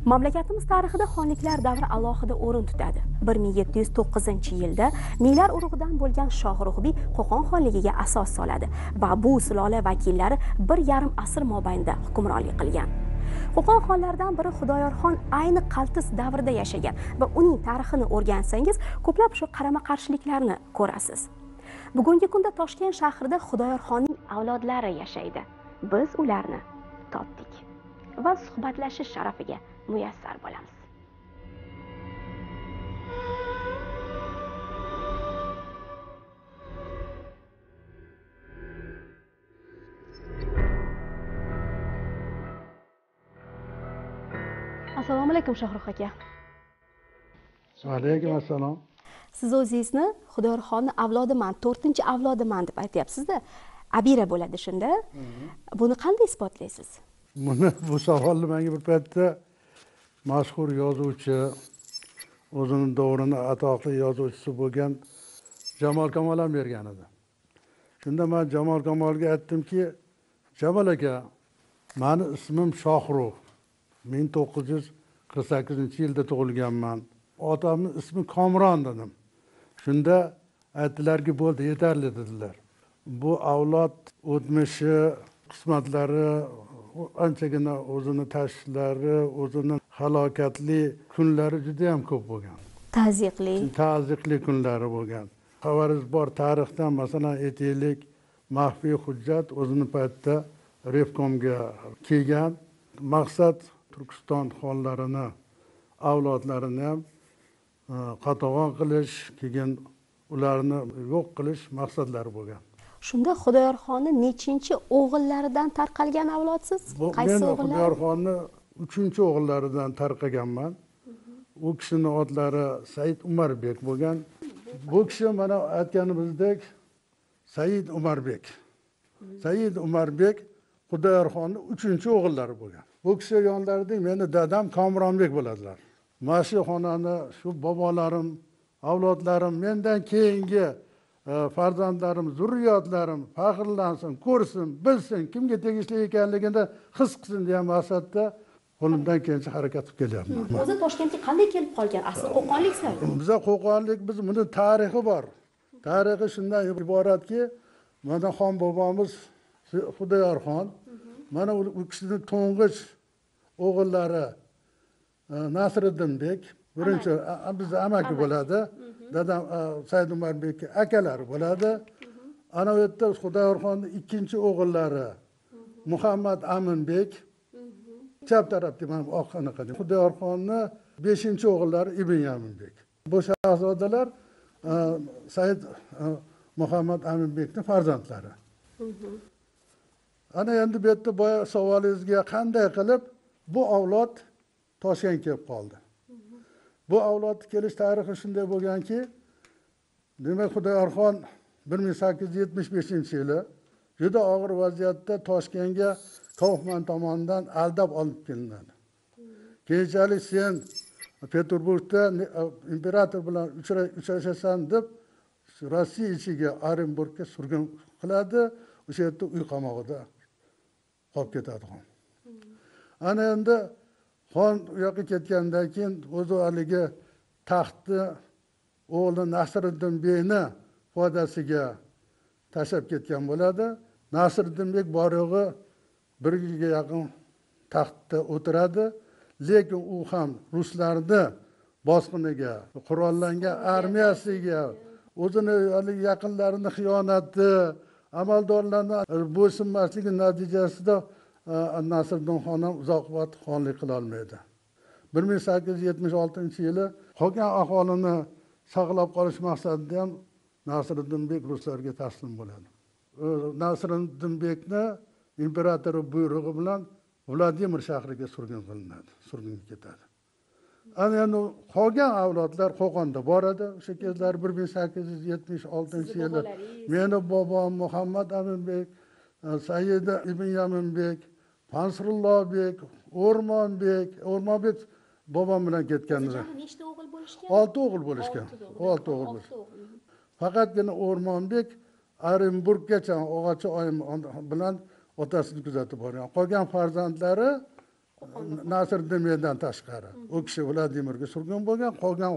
Mamlakatimiz tarixida xonliklar davri alohida o'rin tutadi. 1709-yilda Miylar urug'idan bo'lgan Shohruxbiy Qo'qon xonligiga asos soladi va bu sulola vakillari 1,5 asr mobaynida hukmronlik qilgan. Qo'qon xonlaridan biri Xudoyorxon ayni Qaltis davrida yashagan va uning tarixini o'rgansangiz, ko'plab shu qarama-qarshiliklarni ko'rasiz. Bugungi kunda Toshkent shahrida Xudoyorxonning avlodlari yashaydi. Biz ularni topdik va suhbatlashish sharafiga muyassar bo'lamiz. Assalomu alaykum Shohruh aka. Alaykum assalom. Siz o'zingizni Xudoyorxonni avlodiman, 4-avlodiman deb aytyapsiz-da. Abira bo'ladi shunda. Buni qanday isbotlaysiz? Bu savolni menga bir paytda mashhur yozuvchi, o'zining davrining atoqli yozuvchisi bo'lgan Jamol Kamol ham bergan edi. Shunda men Jamol Kamolga aytdimki, Jamol aka, meni ismim Shohruh. 1948-yilda tug'ilganman. Otamning ismi Komron dedim. Shunda aytdilarki, bo'ldi, yetarli dedilar. Bu avlod o'tmishi, qismatlari, anchagina o'zini tashvishlari, o'zini halokatli kunlari juda ham ko'p bo'lgan. Ta'ziqli kunlari bo'lgan. Xabaringiz bor, tarixdan masalan aytaylik, maxfiy hujjat o'zini paytda Revkomga kelgan. Maqsad Turkiston xonlarini, avlodlarini ham qatag'on qilish, keyin ularni yo'q qilish maqsadlari bo'lgan. Shunda Xudoyorxonni nechinchi o'g'illaridan tarqalgan avlodsiz? Qaysi o'g'illar? Men Xudoyorxonni 3-o'g'illaridan tarqaganman. U kishining otlari Said Umarbek bo'lgan. Bu kishi mana aytganimizdek Said Umarbek. Said Umarbek Xudoyorxonning 3-o'g'illari bo'lgan. Bu kishi yonlarida meni dadam Komronbek bo'ladilar. Mana shu xonani, shu bobolarim, avlodlarim, mendan keyingi farzandlarim, zurriyotlarim faxrlansin, ko'rsin, bilsin, kimga tegishli ekanligini his qilsin degan maqsadda qo'limdan kelgancha harakat qilib kelyapman. O'zi Toshkentga qanday kelib qolgan? Asli qo'qonliksan. Biza qo'qonlik, buni tarixi bor. Tarixi shundan iboratki, mana xon bobomiz Xudoyorxon, mana u kishining to'ng'ich o'g'illari Nasriddinbek, birinchi bizda amaki bo'ladi. Dadam Said Umarbek akalari bo'ladi. Ana u yerda Xudoyorxonning 2-o'g'illari Muhammad Aminbek, chap tarafda mana oq anaqa. Xudoyorxonning 5-o'g'illari Ibn Yaminbek. Bu shahzodalar Said Muhammad Aminbekning farzandlari. Ana endi bu yerda boya savolingizga qanday qilib bu avlod Toshkentga kelib qoldi. Bu avlod kelish tarixi shunday bo'lganki, demak Xudoyorxon 1875-yili juda og'ir vaziyatda Toshkentga Kaufman tomonidan aldab olib kelinadi. Keyinchalik sen Peterburgda imperator bilan uchrashasan deb Rossiya ichiga Orenburgga surgun qiladi. O'sha yerda uy qamog'ida qolib ketadi xon. Ana endi xon u yoqqa ketgandan keyin o'zi haligi taxtni o'g'li Nasriddin Beyni foydasiga tashlab ketgan bo'ladi. Nasriddin Bek borig'i 1 yilga yaqin taxtda o'tiradi, lekin u ham ruslarni bosqiniga, qurollangan armiyasiga, o'zini yaqinlarini xiyonati, amaldorlarni bo'ysunmasligi natijasida Nasriddin xon ham uzoq vaqt xonlik qila olmaydi. 1876-yili qolgan aholini saqlab qolish maqsadida ham Nasriddin Bek ruslarga taslim bo'ladi. Nasriddin Bekni imperatori buyrug'i bilan Vladimir shahriga surgun qilinadi, surgunga ketadi. Ana endi qolgan avlodlar Qo'qonda bor edi. O'sha kezlar 1876-yili meni bobom Muhammad Aminbek, Said Ibn Yaminbek, Mansuriddinbek, O'rmonbek bobom bilan ketganlar. Nechta o'g'il bo'lishgan? 6 o'g'il bo'lishgan. 6 o'g'il bo'lishgan. Faqatgina O'rmonbek Orenburggacha o'g'achi oyim bilan otasini kuzatib borgan. Qolgan farzandlari Nasriddin mendan tashqari. U kishi Vladimirga surgun bo'lgan, qolgan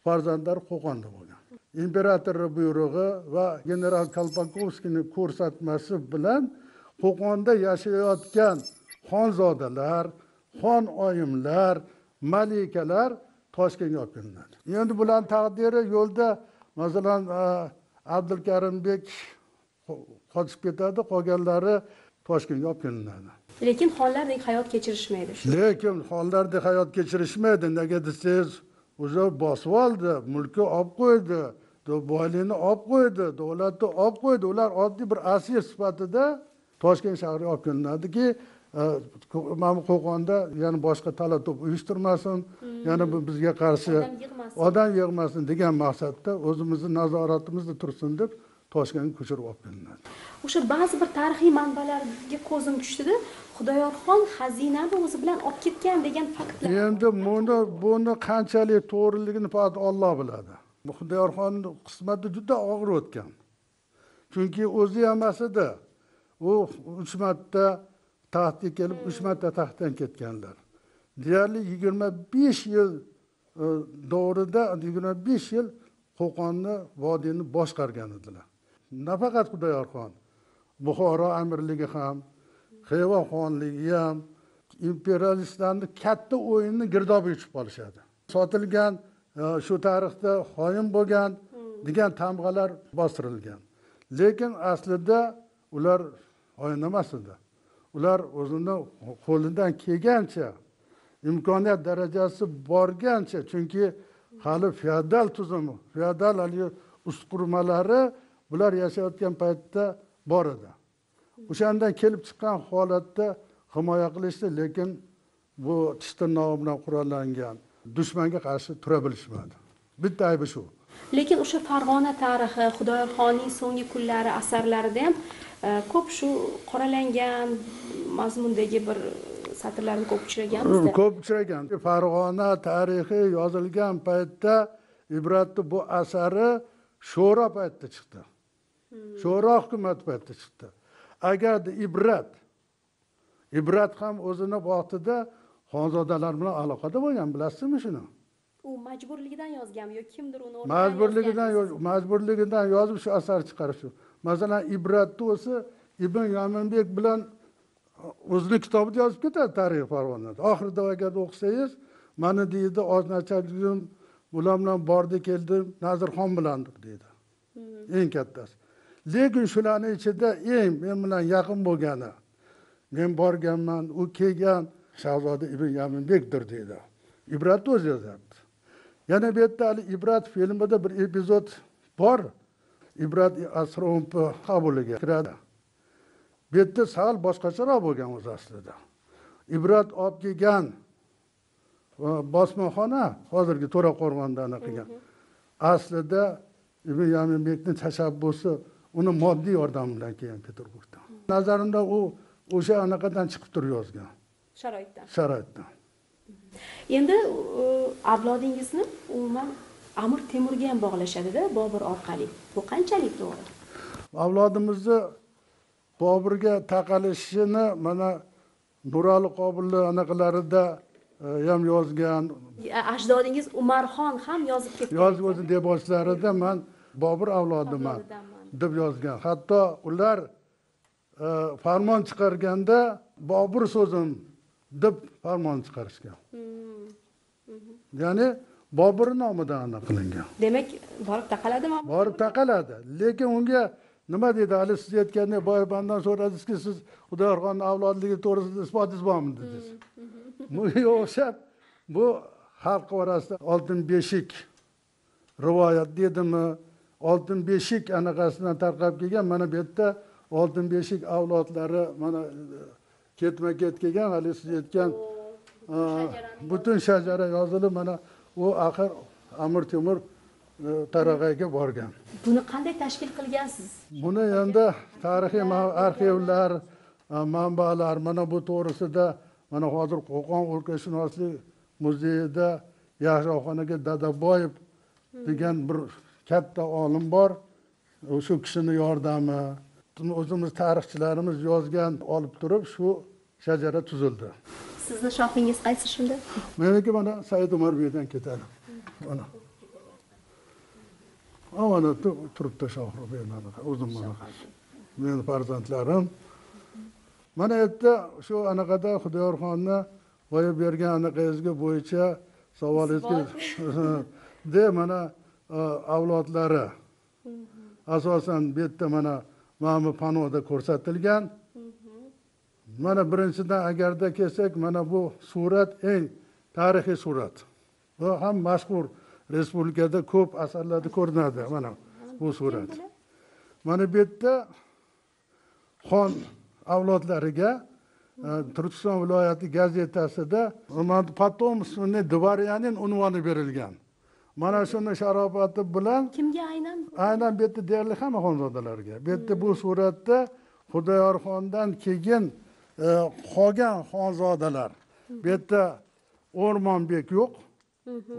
farzandlari Qo'qonda bo'lgan. Imperatorning buyrug'i va general Kolpakovskiyning ko'rsatmasi bilan Qo'qonda yashayotgan xonzodalar, xon oyimlar, malikalar Toshkentga olib kelinadi. Endi bular taqdiri yo'lda masalan Abdulkarimbek qochib ketadi, qolganlari Toshkentga olib kelinadi. Lekin xonlardek hayot kechirishmaydi. Lekin xonlardek hayot kechirishmaydi. Nega desangiz, o'zi bosib oldi, mulkni olib qo'ydi, boylikni olib qo'ydi, davlatni olib qo'ydi. Ular oddiy bir asir sifatida Toshkent shahriga olib kelinadiki, mana Qo'qonda yana boshqa talab-to'p uyushtirmasin, yana bizga qarshi odam yig'masin degan maqsadda o'zimizni nazoratimizda tursin deb Toshkentga ko'chirib olib kelinadi. O'sha ba'zi bir tarixiy manbalarga ko'zim tushdida, Xudoyorxon xazinani o'zi bilan olib ketgan degan faktlar. Endi buni qanchalik to'g'riligini faqat Alloh biladi. Xudoyorxonning qismati juda og'ir o'tgan. Chunki o'zi emas edi. U 3 marta taxtga kelib 3 marta taxtdan ketganlar. Deyarli 25 yil davrida 25 yil Qo'qonni, vodiyni boshqargan edilar. Nafaqat Xudoyorxon, Buxoro amirligi ham, Xiva xonligi ham imperialistlarning katta o'yinini girdobiga tushib qolishadi. Sotilgan, shu tarixda xoin bo'lgan degan tamg'alar bostirilgan. Lekin aslida ular xoin emas edi. Ular o'zini qo'lidan kelgancha, imkoniyat darajasi borgancha, chunki hali feodal tuzumi, feodal usqurmalari bular yashayotgan paytda bor edi. O'shandan kelib chiqqan holatda himoya qilishdi, lekin bu tish tirnog'i bilan qurollangan dushmanga qarshi tura bilishmadi. Bitta aybi shu. Lekin o'sha Farg'ona tarixi, Xudoyorxonning so'nggi kunlari asarlarida ham ko'p shu qoralangan mazmundagi bir satrlarni ko'p uchraganmiz-da. Ko'p uchragan. Farg'ona tarixi yozilgan paytda Ibratning bu asari Sho'ro paytida chiqdi. Sho'ro hukumat paytida chiqdi. Agar Ibrat ham o'zini vaqtida xonzodalar bilan aloqada bo'lgan, bilasizmi shuni? U majburligidan yozganmi yo kimdir uni majburligidan yozib shu asar chiqarishi. Masalan, Ibratni o'zi Ibn Yaminbek bilan o'zining kitobida yozib ketadi tarix Farg'onada. Oxirida agar o'qisangiz, mana deydi, oznachalik bular bilan bordi keldim, Nazirxon bilandir deydi. Eng kattasi. Lekin shularning ichida eng men bilan yaqin bo'lgani, men borganman, u kelgan Shahzoda Ibn Yaminbekdir deydi. Ibrat o'zi yozadi. Yana bu yerda Ibrat filmida bir epizod bor. Ibrat asrompi qabuliga kiradi. Bu yerda sal boshqacharoq bo'lgan o'zi aslida. Ibrat olib kelgan bosmaxona hozirgi To'raqo'rg'ondan qilgan. Aslida Ibn Yaminbekning tashabbusi uni moddiy yordam bilan kelgan Peterburgdan. Nazarimda u o'sha anaqadan chiqib turib yozgan. Sharoitdan. Endi avlodingizni umuman Amir Temurga ham bog'lashadi-da, Bobur orqali. Bu qanchalik to'g'ri? Avlodimizni Boburga taqalishini mana Nurali Qobilli anaqalarida ham yozgan. Ajdodingiz Umarxon ham yozib ketgan. Yozib o'zi deboslarida men Bobur avlodiman deb yozgan. Hatto ular farmon chiqarganda Bobur so'zim deb farmon chiqarishgan. Ya'ni Bobur nomidan aniq qilingan. Demak, borib taqaladimi? Borib taqaladi. Lekin unga nima dedi? Hali siz aytganda boyabandan so'radingizki, siz Xudoyorxonning avlodligi to'g'risida isbotingiz bormi dedingiz. Bunga o'xshab bu xalq orasida oltin beshik rivoyat dedimi, oltin beshik anaqasidan tarqab kelgan. Mana bu yerda oltin beshik avlodlari mana ketma-ket kelgan, hali siz aytgan butun shajara yozilib, mana u axir Amir Temur tarag'ayga borgan. Buni qanday tashkil qilgansiz? Buni endi tarixiy arxivlar, manbalar mana bu to'g'risida mana hozir Qo'qon o'lkashunoslik muzeyida Yaxshiroqxonaga Dadaboyev degan bir katta olim bor. O'sha kishining yordami, o'zimiz tarixchilarimiz yozgan olib turib shu shajara tuzildi. Sizni shoxingiz qaysi shunda? Meniki mana Said Umarbekdan ketadi. Mana. Mana turibdi Shohruxbek mana o'zim mana. Meni farzandlarim. Mana yerda shu anaqada Xudoyorxonni qo'yib bergan anaqangizga bo'yicha savolingizga de mana avlodlari asosan bu yerda mana panoda ko'rsatilgan. Mana birinchidan agarda kelsak, mana bu surat eng tarixiy surat. Bu ham mashhur respublikada ko'p asarlarda ko'rinadi mana bu surat. Mana bu yerda xon avlodlariga Turkiston viloyati gazetasida Potomственный dvoryanin unvoni berilgan. Mana shuni sharofati bilan Kimga aynan? Aynan bu yerda deyarli hamma xonzodalarga. Bu yerda bu suratda Xudoyorxondan keyin qolgan xonzodalar. Bu yerda O'rmonbek yo'q.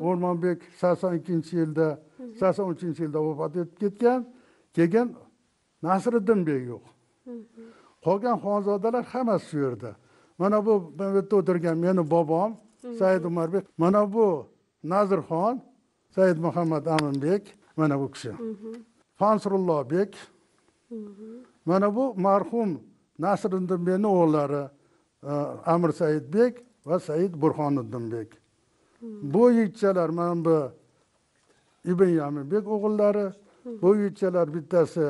O'rmonbek 82-yilda, 83-yilda vafot etib ketgan. Keyin Nasriddinbek yo'q. Qolgan xonzodalar hammasi shu yerda. Mana bu yerda o'tirgan meni bobom Said Umarbek. Mana bu Nazirxon Said Muhammad Aminbek, mana bu kishi. Fansurullohbek. Mana bu marhum Nasriddinbekning o'g'illari Amir Saidbek va Said Burxoniddinbek. Bu yigitchalar mana bu Ibn Yaminbek o'g'illari. Bu yigitchalar bittasi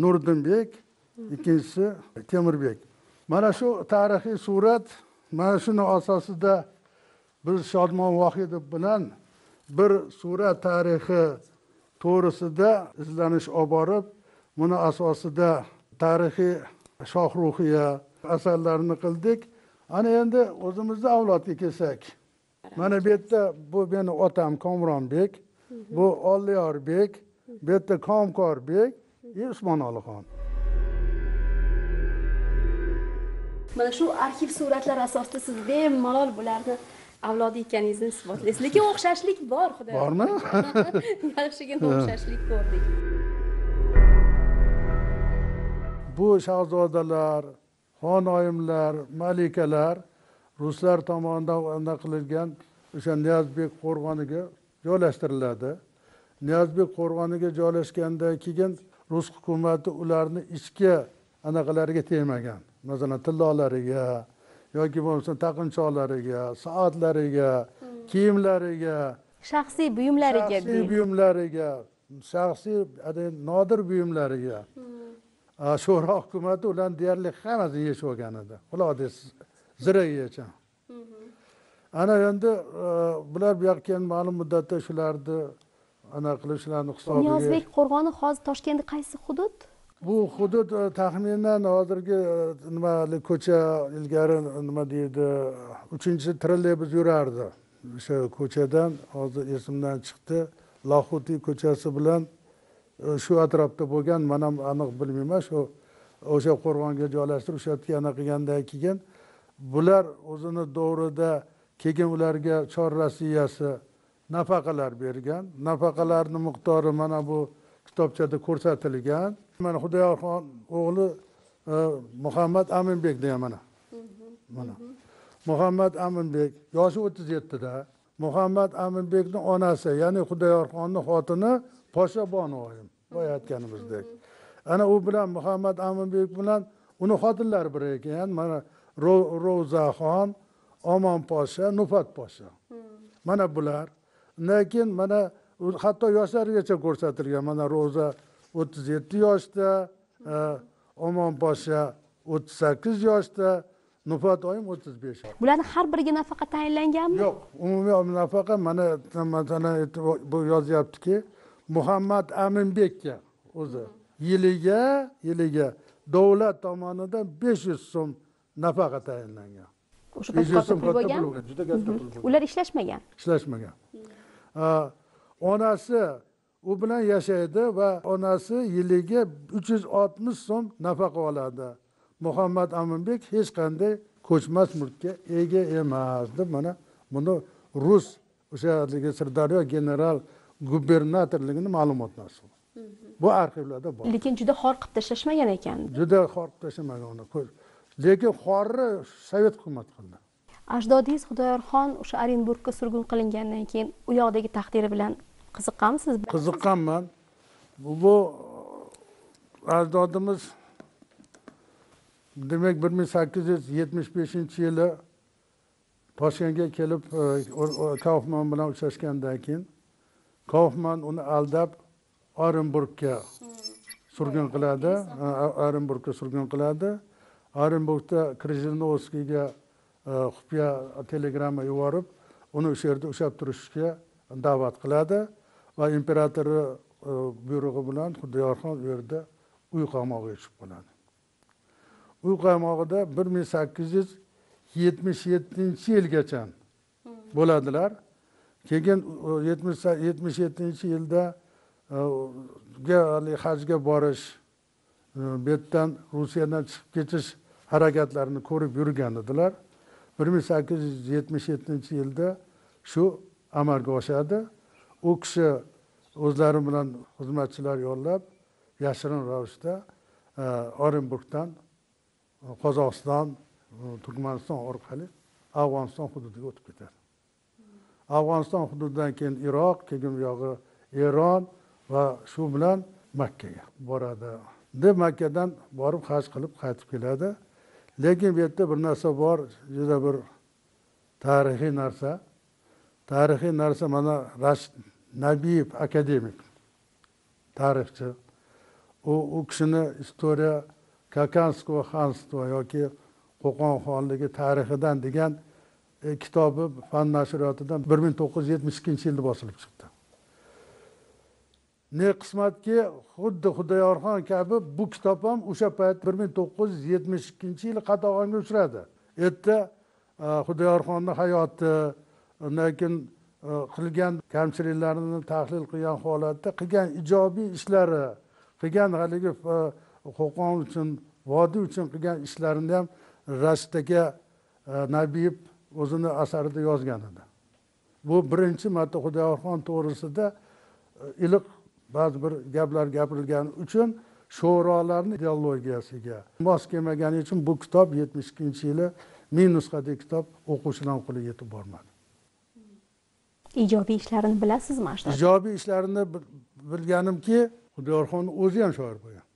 Nuriddinbek, ikkinchisi Temirbek. Mana shu tarixiy surat, mana shuni asosida biz Shodmon Vohidov bilan bir surat tarixi to'g'risida izlanish olib borib, buni asosida tarixiy shohruhiya asarlarini qildik. Ana endi o'zimizning avlodga kelsak. Mana bu yerda bu meni otam Komronbek, bu Olliyorbek, bu yerda Komkorbek, Usmonolixon. Mana shu arxiv suratlar asosida siz bemalol bularni avlodi ekaningizni isbotlaysiz. Lekin o'xshashlik bor, xudo. Bormi? Yaxshigina o'xshashlik ko'rdik. Bu shahzodalar, xonoyimlar, malikalar ruslar tomonidan qilingan o'sha Niyozbek qo'rg'oniga joylashtiriladi. Niyozbek qo'rg'oniga joylashgandan keyin rus hukumati ularni ichki anaqalariga tegmagan. Masalan, tillolariga yoki bo'lmasa taqinchoqlariga, soatlariga, kiyimlariga, Shaxsiy buyumlariga, shaxsiy nodir buyumlariga. Sho'ro hukumati ularni deyarli hammasini yechib olgan edi. Xuloda ziragigacha. Ana endi bular bu yoqqa ma'lum muddatda shularni qilishlarni hisobiga. Niyozbek qo'rg'oni hozir Toshkentda qaysi hudud? Bu hudud taxminan hozirgi ko'cha ilgari nima deydi, 3-trolleybus yurardi. O'sha ko'chadan hozir esimdan chiqdi. Lahuti ko'chasi bilan shu atrofda bo'lgan, men ham aniq bilmayman, o'sha qo'rg'onga joylashtirib o'shatga qilgandan keyin bular o'zini davrida keyin ularga chor rasiyasi nafaqalar bergan. Nafaqalarning miqdori mana bu kitobchada ko'rsatilgan. Mana Xudoyorxon o'g'li Muhammad Aminbek degan mana. Muhammad Aminbek yoshi 37 da. Muhammad Aminbekning onasi, ya'ni Xudoyorxonning xotini Poshsha Bonoyim, boya aytganimizdek. Ana u bilan Muhammad Aminbek bilan uni xotinlari bir ekan. Mana Ro'zaxon, Omon Poshsha, Nufat Poshsha. Mana bular. Lekin mana hatto yoshlarigacha ko'rsatilgan. Mana Ro'za 37 yoshda, Omon Poshsha 38 yoshda, Nufat oyim 35 yoshda. Bularni har biriga nafaqa tayinlanganmi? Yo'q, umumiy nafaqa mana bu yozyaptiki, Muhammad Aminbekka o'zi yiliga davlat tomonidan 500 so'm nafaqa tayinlangan. O'sha katta pul bo'lgan. Juda katta pul bo'lgan. Ular ishlashmagan. Ishlashmagan. Onasi u bilan yashaydi va onasi yiliga 360 so'm nafaqa oladi. Muhammad Aminbek hech qanday ko'chmas mulkka ega emas deb mana buni rus o'sha Sirdaryo general gubernatorligining ma'lumotnosi. Bu arxivlarda bor. Lekin juda xor qilib tashlashmagan ekan. Juda xor qilib tashlamagan uni. Lekin xorni Sovet hukumat qildi. Ajdodingiz Xudoyorxon o'sha Orenburgga surgun qilingandan keyin u yoqdagi taqdiri bilan qiziqqanmisiz? Qiziqqanman. Bu ajdodimiz demak 1875-yili Toshkentga kelib Kaufman bilan uchrashgandan keyin Kaufman uni aldab Orenburgga surgun qiladi. Orenburgga surgun qiladi. Orenburgda Krzynovskiyga xufiya telegramma yuborib, uni o'sha yerda ushlab turishga da'vat qiladi va imperator buyrug'i bilan Xudoyorxon u yerda uy qamog'iga tushib qoladi. Uy qamog'ida 1877-yilgacha bo'ladilar. Keyin 77-yilda hajga borish, bu yerdan Rossiyadan chiqib ketish harakatlarini ko'rib yurgan edilar. 1877-yilda shu amalga oshadi. U kishi o'zlari bilan xizmatchilar yollab, yashirin ravishda Orenburgdan Qozog'iston, Turkmaniston orqali Afg'oniston hududiga o'tib ketadi. Afg'oniston hududidan keyin Iroq, keyin bu yog'i Eron va shu bilan Makkaga boradi. Deb Makkadan borib haj qilib qaytib keladi. Lekin bu yerda bir narsa bor, juda bir tarixiy narsa. Tarixiy narsa mana Rashid Nabiyev akademik, tarixchi. U kishini istoriya Kakanskoye xanstvo yoki Qo'qon xonligi tarixidan degan kitobi fan nashriyotidan 1972-yilda bosilib chiqdi. Ne qismatki, xuddi Xudoyorxon kabi bu kitob ham o'sha payt 1972-yil qatag'onga uchradi. Erta Xudoyorxonning hayoti, undan keyin qilgan kamchiliklarini tahlil qilgan holatda qilgan ijobiy ishlari, qilgan haligi Qo'qon uchun, vodiy uchun qilgan ishlarini ham Rashid aka Nabiyev o'zini asarida yozgan edi. Bu birinchi marta Xudoyorxon to'g'risida iliq ba'zi bir gaplar gapirilgani uchun sho'rolarning ideologiyasiga mos kelmagani uchun bu kitob 72-yili minusxadagi kitob o'quvchilar qo'liga yetib bormadi. Ijobiy ishlarini bilasizmi? Ijobiy ishlarini bilganimki, Xudoyorxon o'zi ham shoir bo'lgan.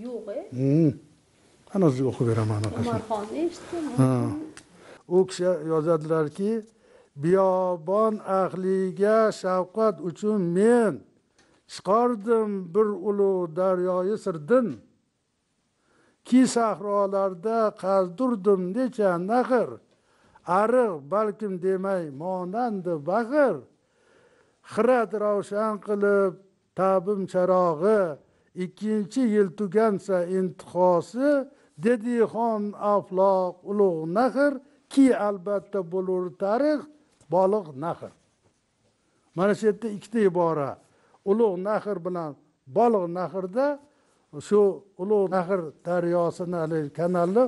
Yo'q-e? Ana sizga o'qib beraman. Umarxonni eshitdim. U kishi yozadilarki, biyobon ahliga shafqat uchun men chiqardim bir ulug' daryoyi sirdin. Ki sahrolarda qazdirdim necha nahr, ariq balkim demay monandi bag'ir. Xirat ravshan qilib tabim charog'i, ikkinchi yil tugansa intihosi, dedi xon afloq ulug' nahr, ki albatta bo'lur tarix boliq nahr. Mana shu yerda ikkita ibora. Ulug' nahr bilan boliq nahrda shu ulug' nahr daryosini kanalni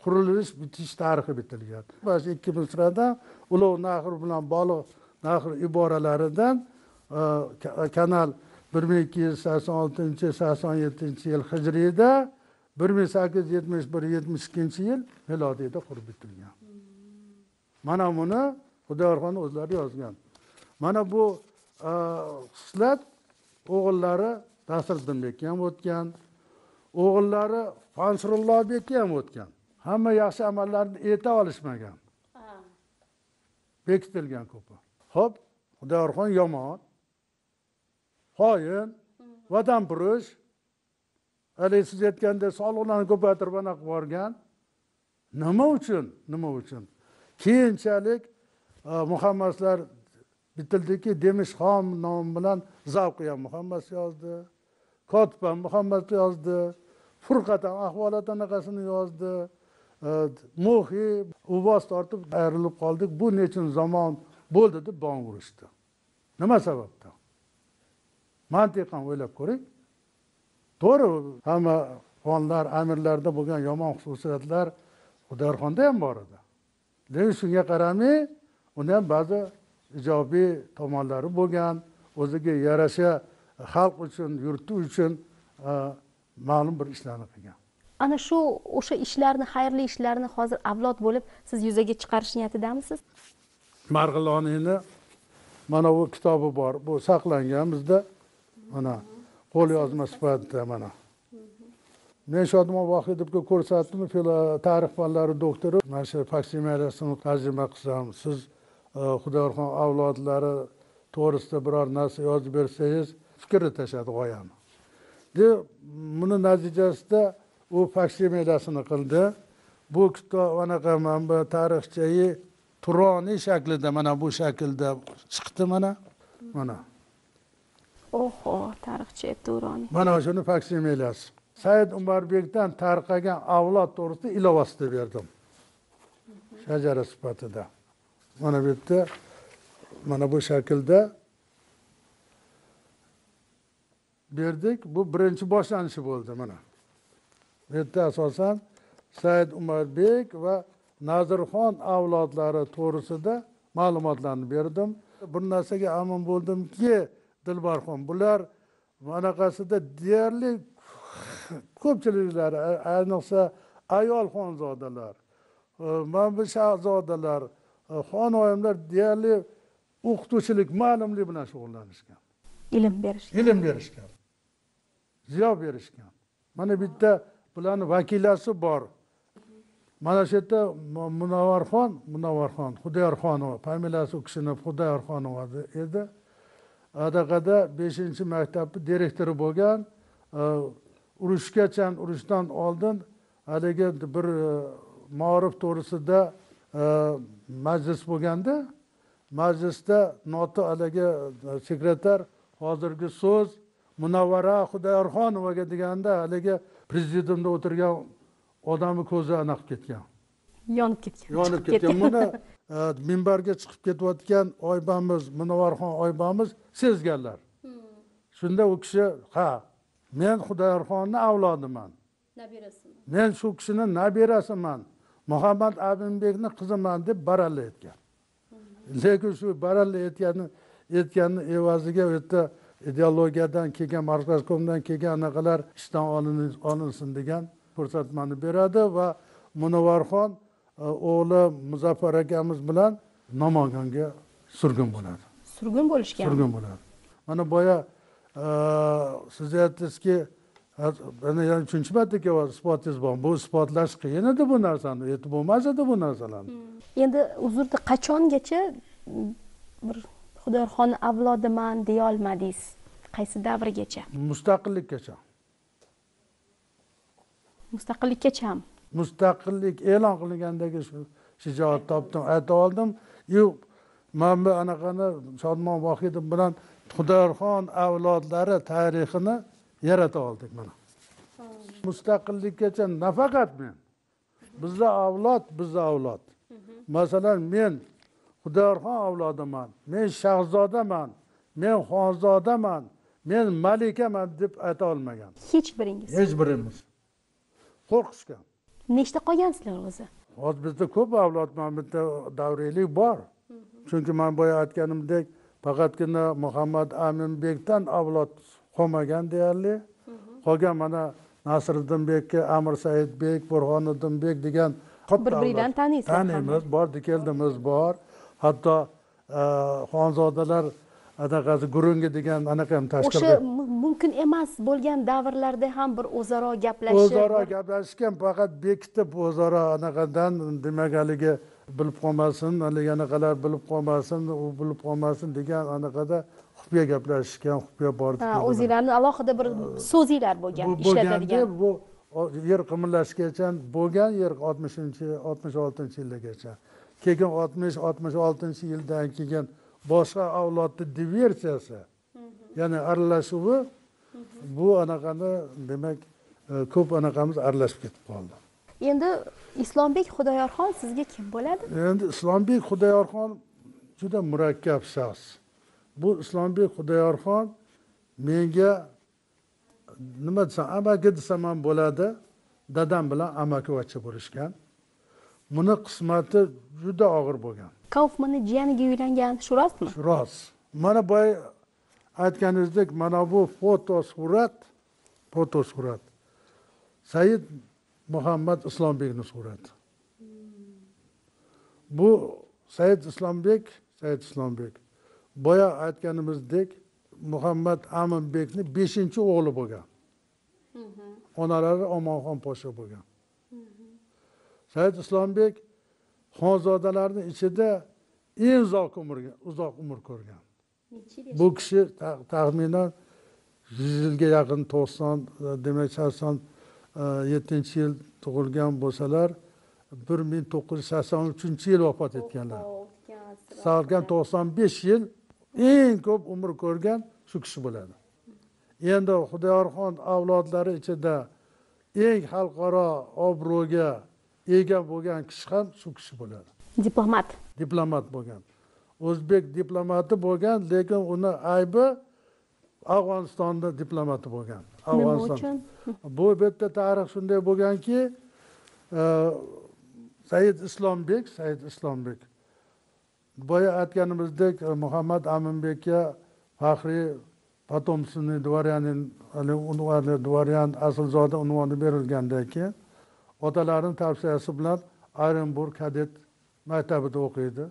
qurilish bitish tarixi bitilgan. Mana shu ikki misradan ulug' nahr bilan boliq nahr iboralaridan kanal 1286-87 yil hijriyda, 1871-72 yil milodiyda qurib bitilgan. Mana buni Xudoyorxon o'zlari yozgan. Mana bu xislat o'g'illari Nasriddinbekka ham o'tgan, o'g'illari Fansirullohbekka ham o'tgan. Hamma yaxshi amallarni ayta olishmagan. Bekitilgan ko'pi. Xo'p, Xudoyorxon yomon, xoin, vatanpurush, hali siz aytganda soliqlarni ko'paytirib anaqa borgan. Nima uchun? Keyinchalik Muhammadlar bitildiki, Demishxon nomi bilan Zavqiy ham Muhammad yozdi, Kotib ham Muhammad yozdi, Furqat ham ahvolat anaqasini yozdi, Muhi uvoz tortib ayrilib qoldik. Bu nechun zamon bo'ldi deb bong urishdi. Nima sababdan? Mantiqan o'ylab ko'ring. To'g'ri, hamma xonlar, amirlarda bo'lgan yomon xususiyatlar Xudoyorxonda ham bor edi. Lekin shunga qaramay, uni ham ba'zi ijobiy tomonlari bo'lgan, o'ziga yarasha xalq uchun, yurti uchun ma'lum bir ishlarni qilgan. ana shu o'sha ishlarni, xayrli ishlarni hozir avlod bo'lib siz yuzaga chiqarish niyatidamisiz? Marg'iloniyni mana bu kitobi bor. Bu saqlangan bizda. Mana qo'lyozma sifatida mana. Men Shodmon Vohidovga ko'rsatdim, tarix fanlari doktori. Mana shu faksimilasini tarjima qilsam, siz Xudoyorxon avlodlari to'g'risida biror narsa yozib bersangiz, fikrni tashladi g'oyani. Buni natijasida u faksimilasini qildi. Bu kitob anaqa manba tarixchai Turoniy shaklida mana bu shaklda chiqdi mana. Mana. Oho, tarixchi Turoniy. Mana shuni faksimilasi. Said Umarbekdan tarqagan avlod to'g'risida ilovasida berdim. Shajara sifatida. Mana bu yerda mana bu shaklda berdik. Bu birinchi boshlanishi bo'ldi mana. Bu yerda asosan Said Umarbek va Nazirxon avlodlari to'g'risida ma'lumotlarni berdim. Bir narsaga amin bo'ldimki, Dilbarxon, bular bunaqasida deyarli ko'pchiliklari, ayniqsa ayol xonzodalar, mana shahzodalar, xonoyimlar deyarli o'qituvchilik, ma'lumlik bilan shug'ullanishgan. Ilm berishgan. Ilm berishgan. Ziyo berishgan. Mana bitta bularning vakilasi bor. Mana shu yerda Munavvarxon, Xudoyorxonova, familiyasi u kishini Xudoyorxonova edi. Adaqada 5-maktabni direktori bo'lgan. Urushgacha, urushdan oldin haligi bir ma'rif to'g'risida majlis bo'lganda, majlisda noti haligi sekretar hozirgi so'z Munavvara Xudoyorxonovaga deganda haligi prezidiumda o'tirgan odamning ko'zi aniq ketgan. Yonib ketgan. Yonib ketgan. Buni minbarga chiqib ketayotgan oybamiz, Munavvarxon oybamiz sezganlar. Shunda u kishi, ha, men Xudoyorxonning avlodiman. Nabirasiman. Men shu kishining nabirasiman. Muhammad Abinbekning qiziman deb baralla aytgan. Lekin shu baralla aytganni evaziga u yerda ideologiyadan kelgan, markazkomdan kelgan anaqalar ishdan olinsin degan ko'rsatmani beradi va Munavvarxon o'g'li Muzaffar akamiz bilan Namangonga surgun bo'ladi. Surgun bo'lishgan. Surgun bo'ladi. Mana boya siz aytdingizki, mana 3-marta isbotingiz bor. Bu isbotlash qiyin edi bu narsani, aytib bo'lmas edi bu narsalarni. Endi uzrda qachongacha bir Xudoyorxon avlodiman deya olmadingiz? Qaysi davrgacha? Mustaqillikgacha. Mustaqillikgacham. Mustaqillik e'lon qilingandagi shu shijoat topdim, ayta oldim. Men bu anaqani Shodmon Vohidov bilan Xudoyorxon avlodlari tarixini yarata oldik mana. Mustaqillikgacha nafaqat men. Bizda avlod. Masalan, men Xudoyorxon avlodiman, men shahzodaman, men xonzodaman, men malikaman deb ayta olmagan. Hech biringiz. Hech birimiz. Qo'rqishgan. Nechta qolgansizlar o'zi? Hozir bizda ko'p avlod, mana bitta davriylik bor. Chunki men boya aytganimdek, faqatgina Muhammad Aminbekdan avlod qolmagan deyarli. Qolgan mana Nasriddinbekka, Amir Saidbek, Burhoniddinbek degan bir-biridan taniysizlar. Taniymiz, bor, dikeldimiz bor. Hatto xonzodalar anaqasi Gurungi degan anaqa ham tashkil. O'sha mumkin emas bo'lgan davrlarda ham bir o'zaro gaplashishgan, faqat bekitib o'zaro anaqadan demak haligi bilib qolmasin, haligi anaqalar bilib qolmasin, u bilib qolmasin degan anaqada xufiya gaplashishgan, xufiya bor. O'zinglarni alohida bir so'zinglar bo'lgan, ishlatadigan. Bu yer qimirlashgacha bo'lgan, yer 66-yilgacha. Keyin 66-yildan keyin boshqa avlodning diversiyasi, ya'ni aralashuvi, bu anaqani demak ko'p anaqamiz aralashib ketib qoldi. Endi Islombek Xudoyorxon sizga kim bo'ladi? Endi Islombek Xudoyorxon juda murakkab shaxs. Bu Islombek Xudoyorxon menga nima desam, amaki desam ham bo'ladi. Dadam bilan amakivachcha bo'lishgan. Buni qismati juda og'ir bo'lgan. Kaufmanning jiyaniga uylangan, shu rostmi? Shu rost. Mana boy aytganingizdek, mana bu fotosurat. Said Muhammad Islombekni surati. Bu Said Islombek. Boya aytganimizdek Muhammad Aminbekning 5-o'g'li bo'lgan. Onalari Omonxon podsho bo'lgan. Said Islombek xonzodalarning ichida eng uzoq umr ko'rgan. Bu kishi taxminan 100 yilga yaqin 90, demak 87-yil tug'ilgan bo'lsalar, 1983-yil vafot etganlar. Salgan 95 yil eng ko'p umr ko'rgan shu kishi bo'ladi. Endi Xudoyorxon avlodlari ichida eng xalqaro obro'ga ega bo'lgan kishi ham shu kishi bo'ladi. Diplomat bo'lgan. O'zbek diplomati bo'lgan, lekin uni aybi Afg'onistonda diplomati bo'lgan. Afg'oniston. Bu yerda tarix shunday bo'lganki, Said Islombek boya aytganimizdek Muhammad Aminbekka faxriy potomственный dvoryan aslzoda unvoni berilgandan keyin otalarining tavsiyasi bilan Orenburg kadet maktabida o'qiydi.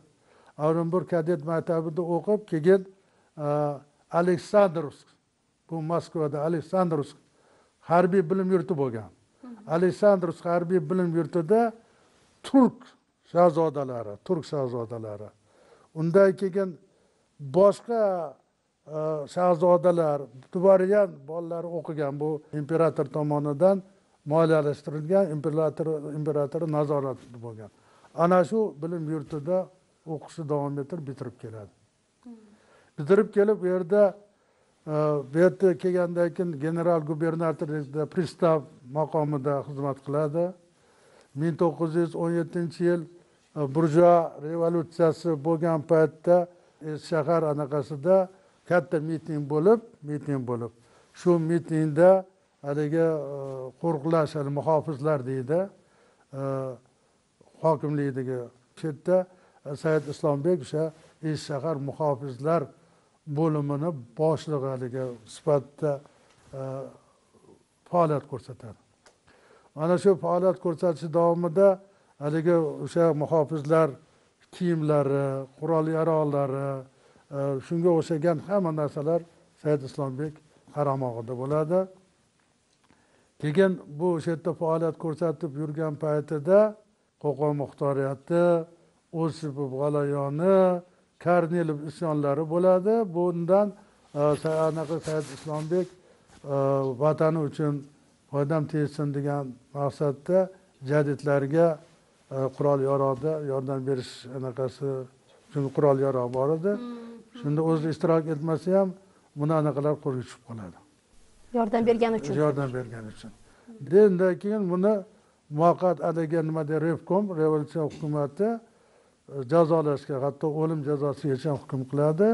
Orenburg kadet maktabida o'qib, keyin Aleksandrovsk, bu Moskvada Aleksandrovsk harbiy bilim yurti bo'lgan. Aleksandrovsk harbiy bilim yurtida turk shahzodalari. Undan keyin boshqa shahzodalar, dvoryan bolalari o'qigan. Bu imperator tomonidan moliyalashtirilgan, imperator nazoratida bo'lgan. Ana shu bilim yurtida o'qishni davom ettirib bitirib keladi. Bitirib kelib bu yerda kelgandan keyin general gubernatorlikda pristav maqomida xizmat qiladi. 1917-yil burjua revolyutsiyasi bo'lgan paytda shahar anaqasida katta miting bo'lib, shu mitingda haligi qo'riqlash, muhofizlar deydi, hokimlikdagi chetda Said Islombek o'sha shahar muhofizlar bo'limini boshlig'i haligi sifatida faoliyat ko'rsatadi. Mana shu faoliyat ko'rsatish davomida haligi o'sha muhofizlar kiyimlari, qurol yarog'lari, shunga o'xshagan hamma narsalar Said Islombek qaramog'ida bo'ladi. Keyin bu o'sha yerda faoliyat ko'rsatib yurgan paytida Qo'qon muxtoriyati, Osipov g'alayoni, Karnilov isyonlari bo'ladi. Bundan Said Islombek vatani uchun foydam tegsin degan maqsadda jadidlarga qurol yarog'da yordam berish anaqasi uchun qurol yarog' bor edi. Shunda o'zi ishtirok etmasa ham buni anaqalar qo'lga tushib qoladi. Yordam bergani uchun. Undan keyin buni muvaqqat haligi nima deydi, Revkom, revolyutsiya hukumati jazolashga, hatto o'lim jazosigacha hukm qiladi.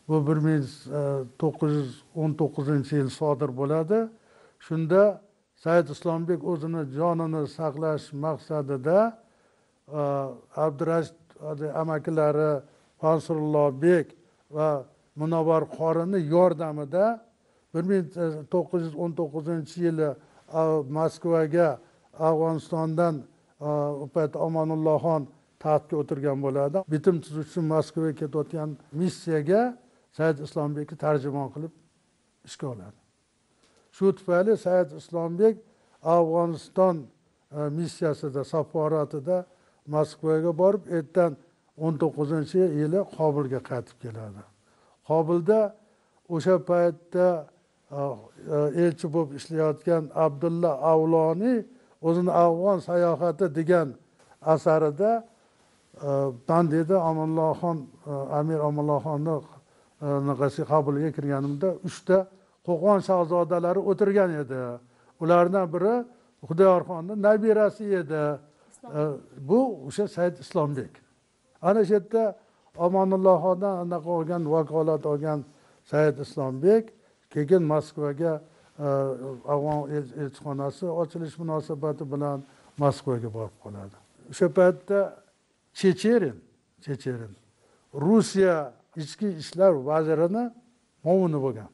Bu 1919-yil sodir bo'ladi. Shunda Said Islombek o'zini jonini saqlash maqsadida Abdurashid amakilari Mansurullobek va Munavvar qorini yordamida 1919-yili Moskvaga Afg'onistondan u payt Omonullohxon taxtga o'tirgan bo'ladi. Bitim tuzish uchun Moskvaga ketayotgan missiyaga Said Islombekni tarjimon qilib ishga oladi. Shu tufayli Said Islombek Afg'oniston missiyasida, saforatida Moskvaga borib, ertan 19-yili Qobulga qaytib keladi. Qobulda o'sha paytda elchi bo'lib ishlayotgan Abdulla Avloniy o'zini Afg'on sayohati degan asarida bandida Omonullohxon, Amir Omonullohxonning naqasi Qobulga kirganimda 3 ta Qo'qon shahzodalari o'tirgan edi. Ulardan biri Xudoyorxonning nabirasi edi. Bu o'sha Said Islombek. Ana shu yerda Omonullohxondan anaqa olgan, vakolat olgan Said Islombek keyin Moskvaga Afg'on elchixonasi ochilish munosabati bilan Moskvaga borib qoladi. O'sha paytda Checherin Rusiya ichki ishlar vazirining muavini bo'lgan.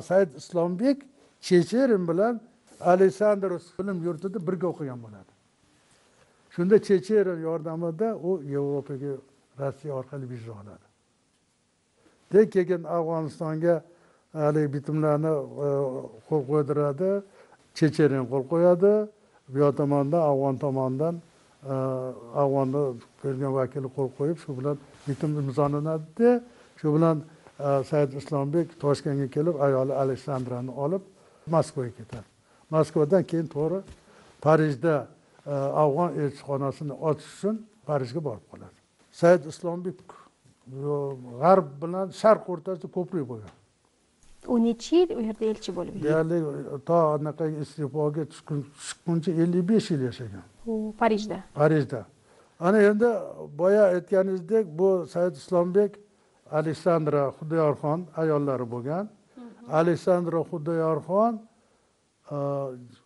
Said Islombek Checherin bilan Aleksandros bilim yurtida birga o'qigan bo'ladi. Shunda Checherin yordamida u Yevropaga Rossiya orqali viza oladi. Keyin Afg'onistonga haligi bitimlarni qo'l qo'ydiradi, Checherin qo'l qo'yadi, bu yoq tomondan Afg'on tomonidan Afg'onni bergan vakili qo'l qo'yib, shu bilan bitim imzolanadi. Shu bilan Said Islombek Toshkentga kelib, ayoli Aleksandrani olib Moskvaga ketadi. Moskvadan keyin to'g'ri Parijda Afg'on elchixonasini ochish uchun Parijga borib qoladi. Said Islombek g'arb bilan sharq o'rtasida ko'prik bo'lgan. U necha yil u yerda elchi bo'lib yurdi? Deyarli to anaqa iste'foga chiqquncha 55 yil yashagan. U Parijda. Parijda. Ana endi boya aytganingizdek, bu Said Islombek Aleksandra Xudoyorxon ayollari bo'lgan. Aleksandra Xudoyorxon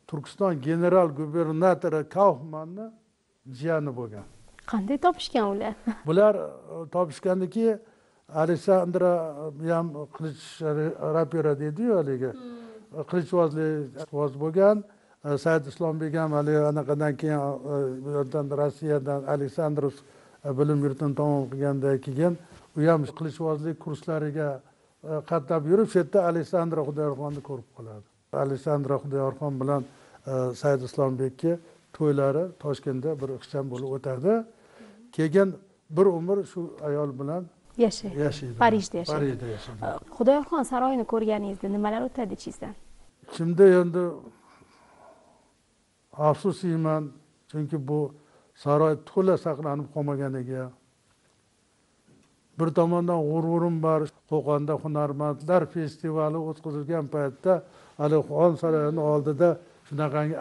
Turkiston general gubernatori Kaufmanni jiyani bo'lgan. Qanday topishgan ular? Bular topishgandiki, Aleksandra ham qilich rapera deydi-yu haligi. Qilichvozlik bo'lgan. Said Islombek ham haligi anaqadan keyin bu yerdan Rossiyadan Aleksandros bilim yurtini tamom qilgandan keyin u ham qilichvozlik kurslariga qatnab yurib, shu yerda Aleksandra Xudoyorxonni ko'rib qoladi. Aleksandra Xudoyorxon bilan Said Islombekka to'ylari Toshkentda bir ixcham bo'lib o'tadi. Keyin bir umr shu ayol bilan yashaydi. Parijda yashaydi. Parijda yashaydi. Xudoyorxon saroyini ko'rganingizda nimalar o'tadi ichingizdan? Kimda endi afsusiyman, chunki bu saroy to'la saqlanib qolmaganiga. Bir tomondan g'ururim bor, Qo'qonda hunarmandlar festivali o'tkazilgan paytda hali Xon saroyining oldida shunaqangi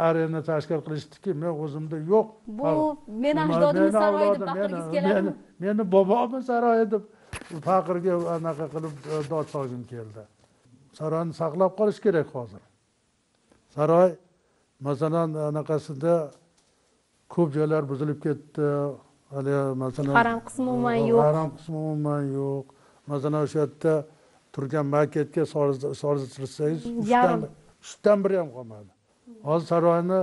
arena tashkil qilishdiki, men o'zimda yo'q. Bu men ajdodimiz saroyi deb baqiringiz keladimi? Meni bobomni saroyi deb faqirga anaqa qilib dod solgim keldi. Saroyni saqlab qolish kerak hozir. Saroy masalan anaqasida ko'p joylar buzilib ketdi. Hali masalan haram qismi umuman yo'q. Haram qismi umuman yo'q. Masalan o'sha yerda turgan maketga solishtirsangiz, uchdan biri ham qolmadi. Hozir saroyni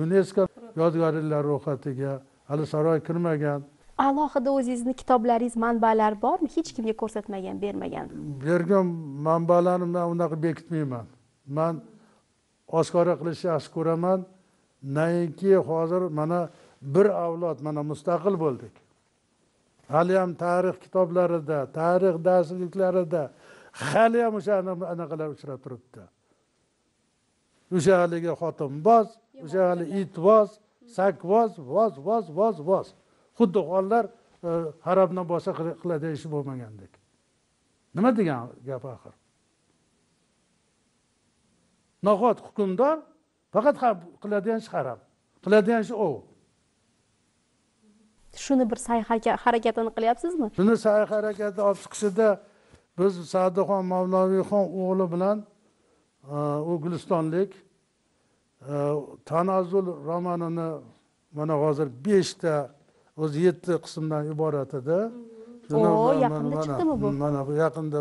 UNESCO yodgorliklar ro'yxatiga hali saroy kirmagan. Alohida o'zingizni kitoblaringiz, manbalar bormi? Hech kimga ko'rsatmagan, bermagan. Bergan manbalarni men unaqa bekitmayman. Men oshkora qilishni yaxshi ko'raman. Nainki hozir mana bir avlod mana mustaqil bo'ldik. Hali ham tarix kitoblarida, tarix darsliklarida hali ham o'sha anaqalar uchrab turibdi. O'sha haligi xotinboz, o'sha hali itvoz, sakvoz, voz. Xuddi hollar harabdan boshqa qiladigan ish bo'lmagandek. Nima degan gap axir? Nahot hukmdor faqat qiladigan ish harom, qiladigan ish o. Shuni bir harakatini qilyapsizmi? Shuni harakatni olib chiqishida biz Sa'dixon Mavloviyxon o'g'li bilan u gulistonlik Tanazzul romanini mana hozir 5 ta o'zi 7 qismdan iborat edi. Yaqinda chiqdimi bu? Mana bu yaqinda.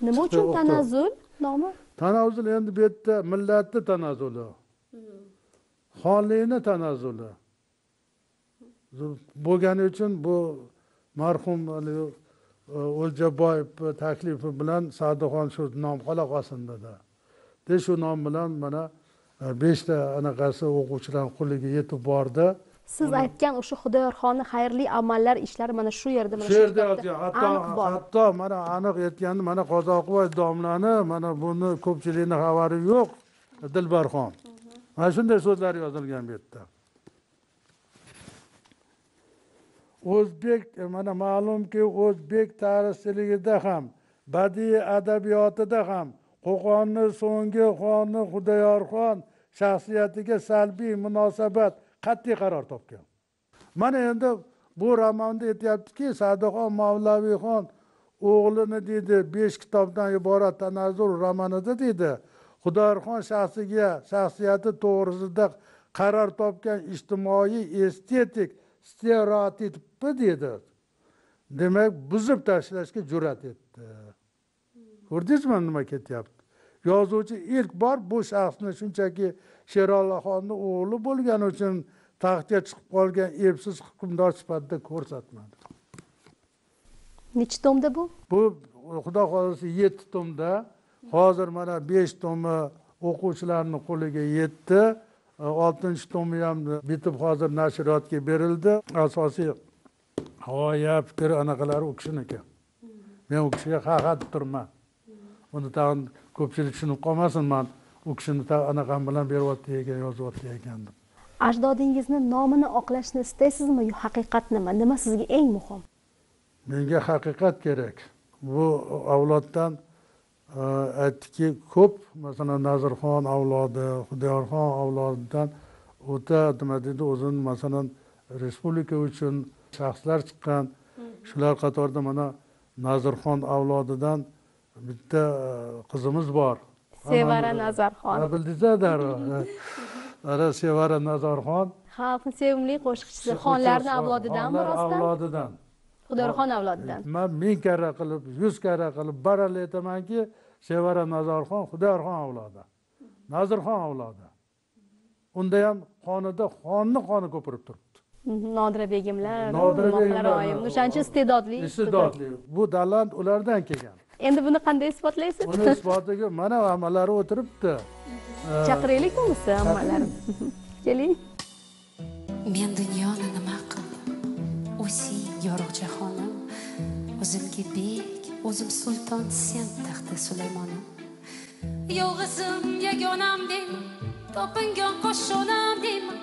Nima uchun Tanazzul nomi? Tanazzul endi bu yerda millatni tanazzuli. Xonlikni tanazzuli. Bo'lgani uchun bu marhum O'ljaboyev taklifi bilan Sa'dixon shu nom qola qolsin dedi. Shu nom bilan mana 5 ta anaqasi o'quvchilar qo'liga yetib bordi. Siz aytgan o'sha Xudoyorxonning xayrli amallar ishlari mana shu yerda mana shu yerda hatto mana aniq aytganda mana Qozoqvoy domlani mana buni ko'pchilikning xabari yo'q, Dilbarxon. Mana shunday so'zlar yozilgan bu yerda. O'zbek mana ma'lumki o'zbek tarixchiligida ham, badiiy adabiyotida ham Qo'qonning so'nggi xoni Xudoyorxon shaxsiyatiga salbiy munosabat qat'iy qaror topgan. Mana endi bu romanda aytyaptiki, Sa'dixon Mavloviyxon o'g'lini deydi 5 kitobdan iborat Tanazzul romanida deydi, Xudoyorxon shaxsiyati to'g'risida qaror topgan ijtimoiy estetik stereotipi deydi. Demak, buzib tashlashga jur'at etdi. Ko'rdingizmi nima ketyapti? yozuvchi ilk bor bu shaxsni shunchaki Sherali xonni o'g'li bo'lgani uchun taxtga chiqib qolgan epsiz hukmdor sifatida ko'rsatmadi. Necha tomda bu? Bu xudo xohlasa 7 tomda. Hozir mana 5 tomi o'quvchilarning qo'liga yetdi. 6-tomi ham bitib hozir nashriyotga berildi. Asosiy g'oya, fikr anaqalari u kishiniki. Men u kishiga ha deb turman. Uni tag'in ko'pchilik tushunib qolmasin, men u kishini anaqam bilan beryapti ekan, yozyapti ekan deb. Ajdodingizni nomini oqlashni istaysizmi yo haqiqat nima? Nima sizga eng muhim? Menga haqiqat kerak. Bu avloddan aytdiki ko'p, masalan Nazirxon avlodi, Xudoyorxon avlodidan o'ta nima deydi, o'zini masalan respublika uchun shaxslar chiqqan. Shular qatorida mana Nazirxon avlodidan bitta qizimiz bor. Sevara Nazarxon. Bildingizlar? Ana Sevara Nazarxon. Xalqning sevimli qo'shiqchisi, xonlarning avlodidanmi rostdan? Avlodidan. Xudoyorxon avlodidan. Men 1000 karra qilib, 100 karra qilib baral aytamanki, Sevara Nazarxon Xudoyorxon avlodi. Nazirxon avlodi. Unda ham xonida xonni ko'pirib turibdi. Nodira begimlar, Nodira begimlar, o'shancha istedodli. Bu talant ulardan kelgan. Endi buni qanday isbotlaysiz? Buni isbotiga mana amalari o'tiribdi. Chaqiraylik bo'lsa ammalarim. Keling. Men dunyoni nima qildim? O'zing yorug' jahonim, o'zimga bek, o'zim sulton, sen taxti Sulaymonim. Yolg'izim yagonam deyman, topingan qo'shonam deyman.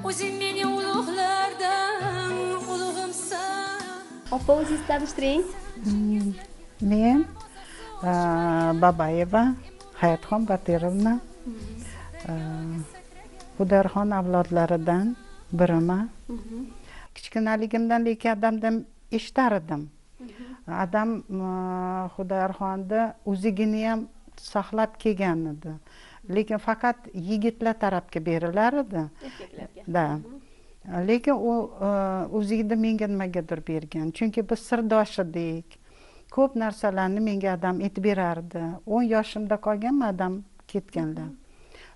O'zing meni ulug'lardan ulug'imsan. Opa, o'zingiz tanishtiring. Men Babayeva Hayotxon Batirovna Xudoyorxon avlodlaridan biriman. Kichkinaligimdan lekin adamdan eshitardim. Adam Xudoyorxonni o'zigini ham saqlab kelgan edi. Lekin faqat yigitlar tarafga berilar edi. Da. Lekin u o'zigida menga nimagadir bergan. Chunki biz sirdosh edik. Ko'p narsalarni menga adam aytib berardi. 10 yoshimda qolgan adam ketganlar.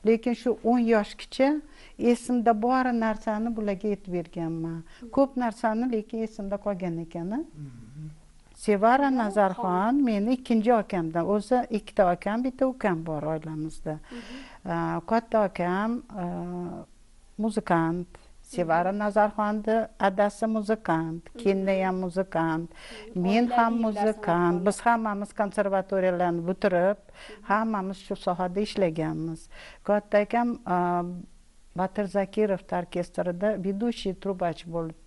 Lekin shu 10 yoshgacha esimda bor narsani bularga aytib berganman. Ko'p narsani lekin esimda qolgan ekan. Sevara Nazarxon meni ikkinchi akamdan. O'zi ikkita akam, bitta ukam bor oilamizda. Katta akam muzikant. Sevara Nazarxonni adasi muzikant, kelini ham muzikant, men ham muzikant. Biz hammamiz konservatoriyalarni bitirib, hammamiz shu sohada ishlaganmiz. Katta akam Batir Zakirov orkestrida ведущий trubach bo'lib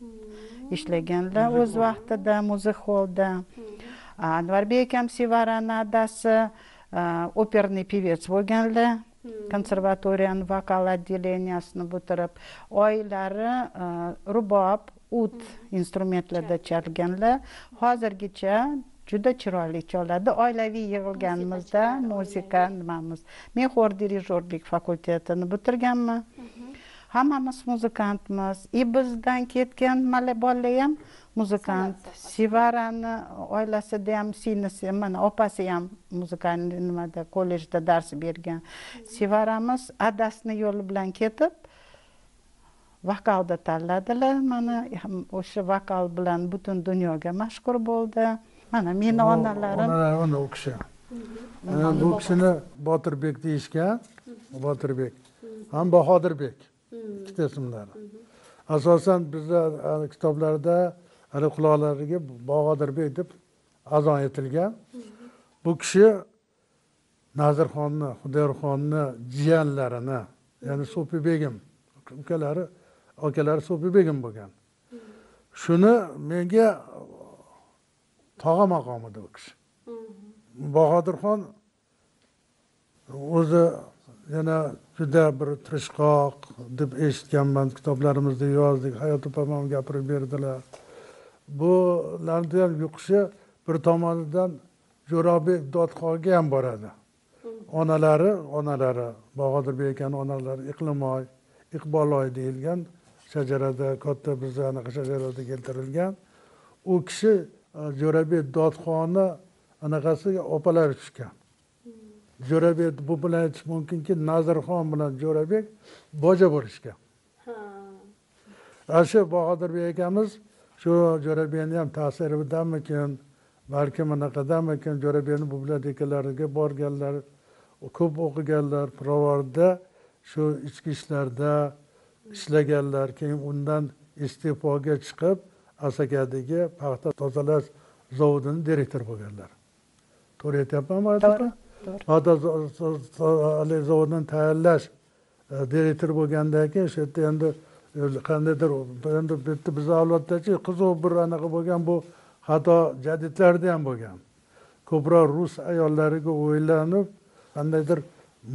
ishlaganlar o'z vaqtida muzikxolda. Anvarbek akam Sevarani adasi operный pevец bo'lganlar. Konservatoriyani vokal отделениясini bitirib, oylari rubob, ud instrumentlarda chalganlar. Hozirgacha juda chiroyli chaladi. Oilaviy yig'ilganimizda muzika nimamiz. Men xor dirijorlik fakultetini bitirganman. Hammamiz muzikantmiz. Bizdan ketgan bolalar ham muzikant. Sevarani oilasida ham sinisi, mana opasi ham muzikant nimada kollejda dars bergan. Sevaramiz adasini yo'li bilan ketib vokalda tanladilar. Mana o'sha vokal bilan butun dunyoga mashhur bo'ldi. Mana meni onalarim. Ona u kishi. Bu kishini Botirbek deyishgan. Botirbek. Ham Bahodirbek. Ikkita ismlari. Asosan bizlar kitoblarda hali quloqlariga Bahodirbek deb azon etilgan. Bu kishi Nazirxonni, Xudoyorxonni jiyanlarini, ya'ni So'pi begim, akalari So'pi begim bo'lgan. Shuni menga tog'a maqomida u kishi. Bahodirxon o'zi yana juda bir tirishqoq deb eshitganman, kitoblarimizda yozdik, Hayot opam ham gapirib berdilar. Bularni ham yuqishi bir tomonidan Jo'rabek Dodxonga ham boradi. Onalari Bahodirbek akani onalari Iqlimoy, Iqboloy deyilgan shajarada, katta bizda anaqa shajarada keltirilgan. U kishi Jo'rabek Dodxonni anaqasiga opalari tushgan. Jo'rabek bu bilan aytish mumkinki, Nazirxon bilan Jo'rabek boja bo'lishgan. Ana shu Bahodirbek akamiz shu Jo'rabekni ham ta'siridanmikin, balki bunaqadanmikin, Jo'rabekni bu bibliotekalariga borganlar, ko'p o'qiganlar, pirovorda shu ichki ishlarda ishlaganlar, keyin undan iste'foga chiqib Asakadagi paxta tozalash zavodining direktori bo'lganlar. To'g'ri aytyapmanmi? To'g'ri. Paxta zavodining tayyorlash direktori bo'lgandan keyin shu yerda endi qandaydir endi bitta biz avloddachi qiziq bir anaqa bo'lgan, bu hatto jadidlarda ham bo'lgan. Ko'proq rus ayollariga o'ylanib qandaydir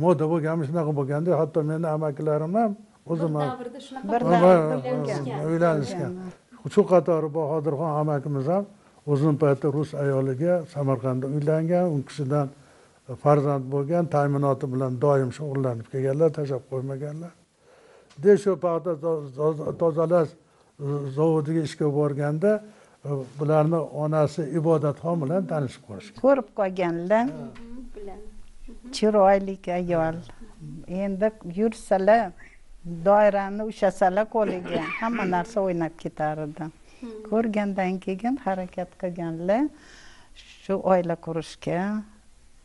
moda bo'lganmi, shunaqa bo'lganda, hatto meni amakilarim ham o'zim ham davrda shunaqa uylanishgan. Shu qatori Bahodirxon amakimiz ham o'zini paytda rus ayoliga Samarqandda uylangan, u kishidan farzand bo'lgan, ta'minoti bilan doim shug'ullanib kelganlar, tashlab qo'ymaganlar. Shu paxta tozalash zavodiga ishga borganda bularni onasi Ibodatxon bilan tanishib qolishgan. Ko'rib qolganlar. Chiroyli ayol. Endi yursalar, doirani ushasalar qo'liga, hamma narsa o'ynab ketar edi. Ko'rgandan keyin harakat qilganlar shu oila qurishga,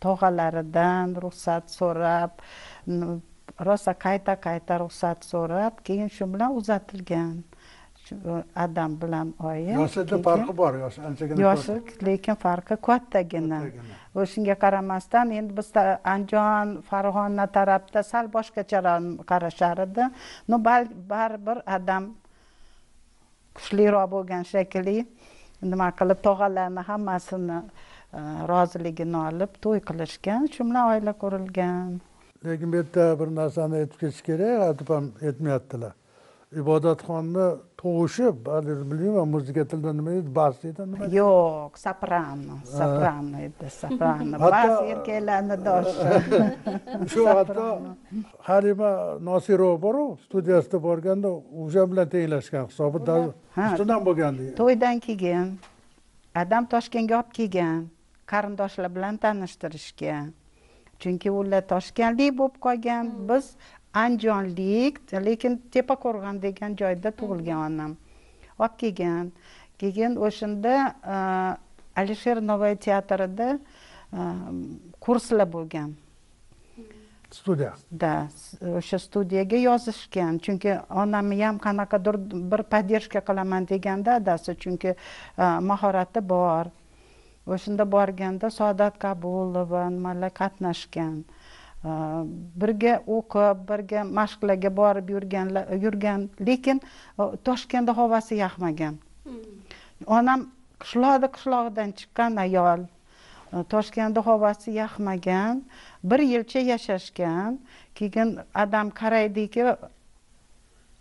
tog'alaridan ruxsat so'rab, rosa qayta ruxsat so'rab, keyin shu bilan uzatilgan. Adam bilan oyi. Yoshida farqi bor, yoshi anchagina. Yoshi, lekin farqi kattagina. O'shunga qaramasdan endi bizda Andijon, Farg'ona tarafda sal boshqacha qarashar edi. Baribir Adam kuchliroq bo'lgan shekilli, nima qilib tog'alarni hammasini roziligini olib to'y qilishgan, shu bilan oila qurilgan. Lekin bu yerda bir narsani aytib ketish kerak, aytib ham aytmayaptilar. Ibodatxonni tug'ishi, bilmayman, muzika tilida nima edi, bas edi, nima? Yo'q, soprano edi, soprano. Bas erkaklarni doshi. Shu hatto Halima Nosirova bor-ku, studiyasida borganda o'sha bilan tenglashgan hisobi ustidan bo'lgandi. To'ydan keyin Adam Toshkentga olib kelgan, qarindoshlar bilan tanishtirishgan. Chunki ular toshkentlik bo'lib qolgan, biz Andijonlik, lekin Tepaqo'rg'on degan joyda tug'ilgan onam. Olib kelgan. Keyin o'shanda Alisher Navoiy teatrida kurslar bo'lgan. Studiya. Da, o'sha studiyaga yozishgan. Chunki onamni ham qanaqadir bir podдержка qilaman deganda adasi, chunki mahorati bor. O'shanda borganda Saodat Kabulova nimalar qatnashgan. Birga o'qib, birga mashqlarga borib yurgan, lekin Toshkentda havasi yoqmagan. Onam qishloqdan chiqqan ayol. Toshkentda havasi yoqmagan, bir yilcha yashashgan. Keyin Adam qaraydiki,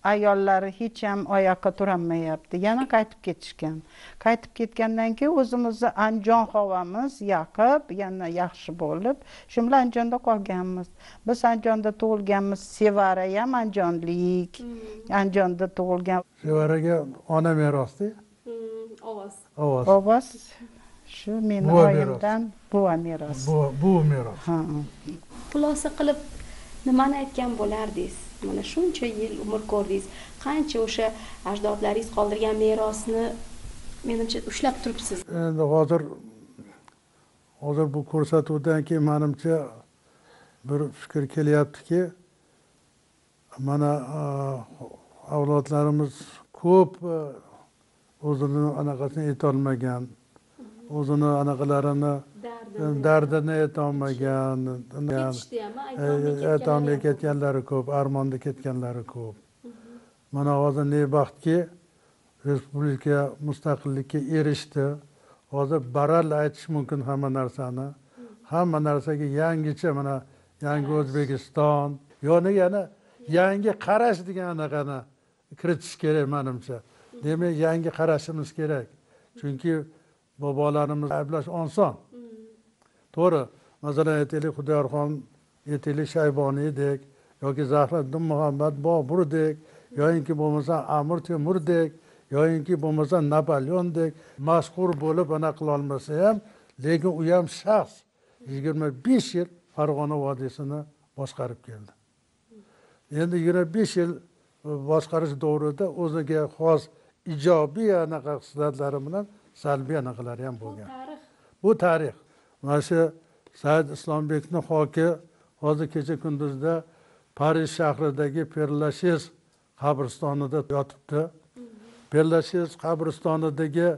ayollari hech ham oyoqqa turolmayapti. Yana qaytib ketishgan. Qaytib ketgandan keyin o'zimizni Andijon havamiz yoqib, yana yaxshi bo'lib, shu bilan Andijonda qolganmiz. Biz Andijonda tug'ilganmiz, Sevara ham andijonlik. Andijonda tug'ilgan. Sevaraga ona merosdi. Ovoz. Shu meni oyimdan buva meros. Buva meros. Xulosa qilib nimani aytgan bo'lardingiz? Mana shuncha yil umr ko'rdingiz. Qancha o'sha ajdodlaringiz qoldirgan merosni menimcha ushlab turibsiz. Endi hozir bu ko'rsatuvdan keyin menimcha bir fikr kelyaptiki, mana avlodlarimiz ko'p o'zini anaqasini aytolmagan, o'zini anaqalarini dardini aytolmagan, aytolmay ketganlari ko'p, armonda ketganlari ko'p. Mana hozir ne baxtki, respublika mustaqillikka erishdi. Hozir baralla aytish mumkin hamma narsani. Hamma narsaga yangicha, mana yangi O'zbekiston, yana yangi qarash degan anaqani kiritish kerak menimcha. Demak, yangi qarashimiz kerak. Chunki bobolarimiz ayblash oson. To'g'ri, masalan aytaylik, Xudoyorxon, aytaylik Shayboniydek yoki Zahiriddin Muhammad Boburdek, yoki bo'lmasa Amir Temurdek, yoki bo'lmasa Napoleondek mashhur bo'lib ana qila olmasa ham, lekin u ham shaxs 25 yil Farg'ona vodiysini boshqarib keldi. Endi 25 yil boshqarish davrida o'ziga xos ijobiy anaqa xislatlari bilan salbiy anaqalari ham bo'lgan. Bu tarix. Mana shu Said Islombekning xoki hozir kecha kunduzda Parij shahridagi Perlashes qabristonida yotibdi. Perlashes qabristonidagi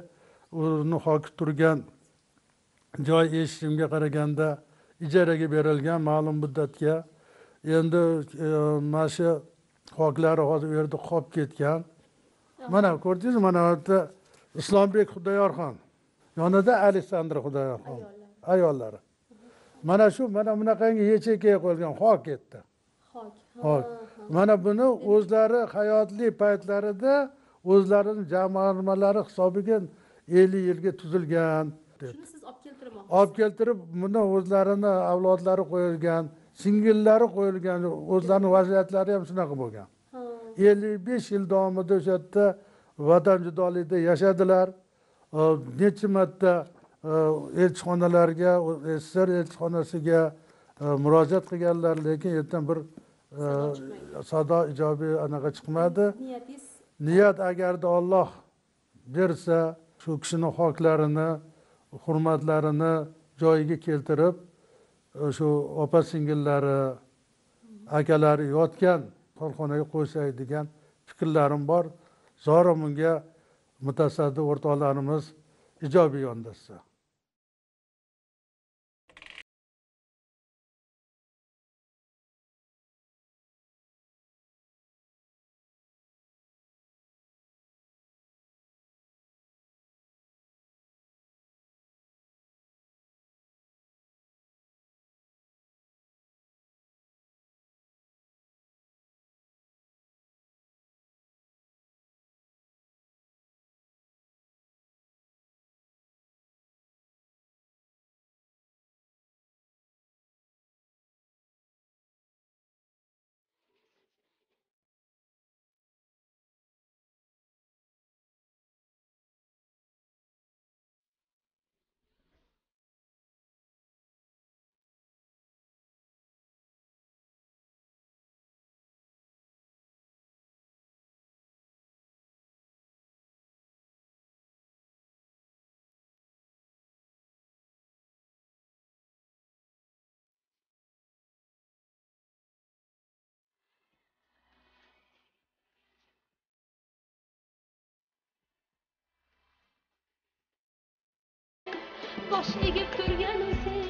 uni xoki turgan joy eshitishimga qaraganda ijaraga berilgan ma'lum muddatga. Endi mana shu xoklari hozir u yerda qolib ketgan. Mana ko'rdingizmi, mana bu yerda Islombek Xudoyorxon, yonida Aleksandra Xudoyorxon ayollari. Mana shu mana bunaqangi yechakaga qo'yilgan xok ketdi. Xok. Mana buni o'zlari hayotli paytlarida o'zlarining jamg'armalari hisobiga 50 yilga tuzilgan. Shuni siz olib keltirmoqchisiz. Olib keltirib, buni o'zlarini avlodlari qo'yilgan, singillari qo'yilgan, o'zlarining vaziyatlari ham shunaqa bo'lgan. 55 yil davomida o'sha yerda vatan judolikda yashadilar. Necha marta elchixonalarga, SSR elchixonasiga murojaat qilganlar, lekin yerdan bir sado ijobiy anaqa chiqmadi. Niyatingiz Niyat agarda Alloh bersa, shu kishining xoklarini, hurmatlarini joyiga keltirib, shu opa singillari, akalari yotgan korxonaga qo'ysak degan fikrlarim bor. Zora bunga mutasaddi o'rtoqlarimiz ijobiy yondashsa. bosh egib turgan o'zi